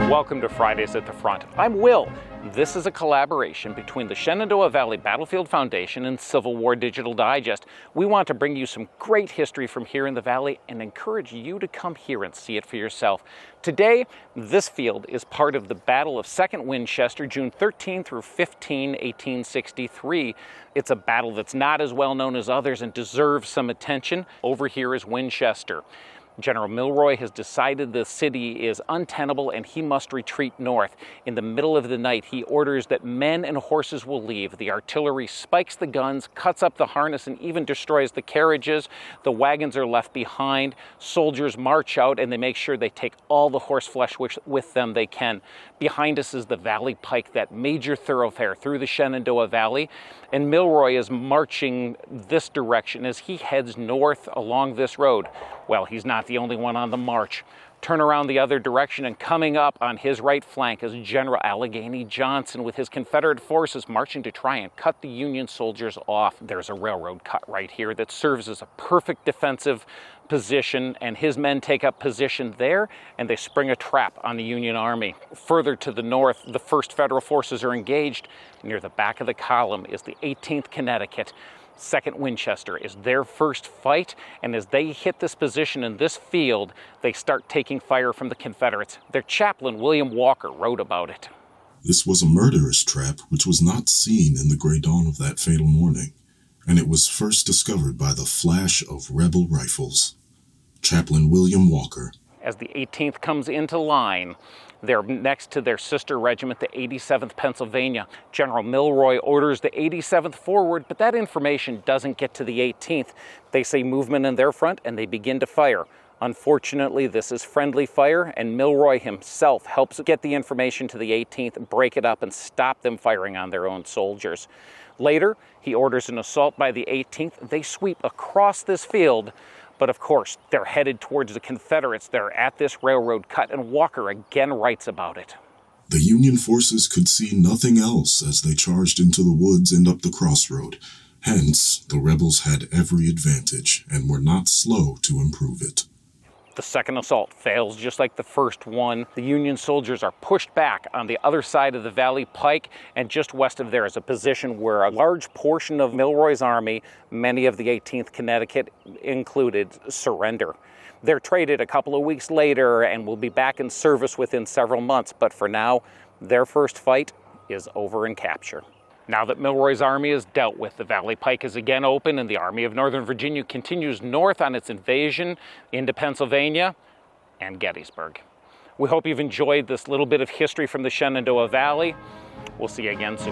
Welcome to Fridays at the Front. I'm Will. This is a collaboration between the Shenandoah Valley Battlefield Foundation and Civil War Digital Digest. We want to bring you some great history from here in the Valley and encourage you to come here and see it for yourself. Today, this field is part of the Battle of 2nd Winchester, June 13 through 15, 1863. It's a battle that's not as well known as others and deserves some attention. Over here is Winchester. General Milroy has decided the city is untenable and he must retreat north. In the middle of the night, he orders that men and horses will leave. The artillery spikes the guns, cuts up the harness, and even destroys the carriages. The wagons are left behind. Soldiers march out and they make sure they take all the horse flesh with them they can. Behind us is the Valley Pike, that major thoroughfare through the Shenandoah Valley. And Milroy is marching this direction as he heads north along this road. Well, he's not the only one on the march. Turn around the other direction, and coming up on his right flank is General Allegheny Johnson with his Confederate forces marching to try and cut the Union soldiers off. There's a railroad cut right here that serves as a perfect defensive position, and his men take up position there and they spring a trap on the Union Army. Further to the north, the 1st Federal forces are engaged. Near the back of the column is the 18th Connecticut. 2nd Winchester is their first fight, and as they hit this position in this field, they start taking fire from the Confederates. Their chaplain, William Walker, wrote about it. This was a murderous trap which was not seen in the gray dawn of that fatal morning, and it was first discovered by the flash of rebel rifles. Chaplain William Walker. As the 18th comes into line, they're next to their sister regiment, the 87th Pennsylvania. General Milroy orders the 87th forward, but that information doesn't get to the 18th. They say movement in their front, and they begin to fire. Unfortunately, this is friendly fire, and Milroy himself helps get the information to the 18th, break it up, and stop them firing on their own soldiers. Later, he orders an assault by the 18th. They sweep across this field, but of course, they're headed towards the Confederates. They're at this railroad cut, and Walker again writes about it. The Union forces could see nothing else as they charged into the woods and up the crossroad. Hence, the rebels had every advantage and were not slow to improve it. The second assault fails just like the first one. The Union soldiers are pushed back on the other side of the Valley Pike, and just west of there is a position where a large portion of Milroy's army, many of the 18th Connecticut included, surrender. They're traded a couple of weeks later and will be back in service within several months, but for now, their first fight is over in capture. Now that Milroy's army is dealt with, the Valley Pike is again open, and the Army of Northern Virginia continues north on its invasion into Pennsylvania and Gettysburg. We hope you've enjoyed this little bit of history from the Shenandoah Valley. We'll see you again soon.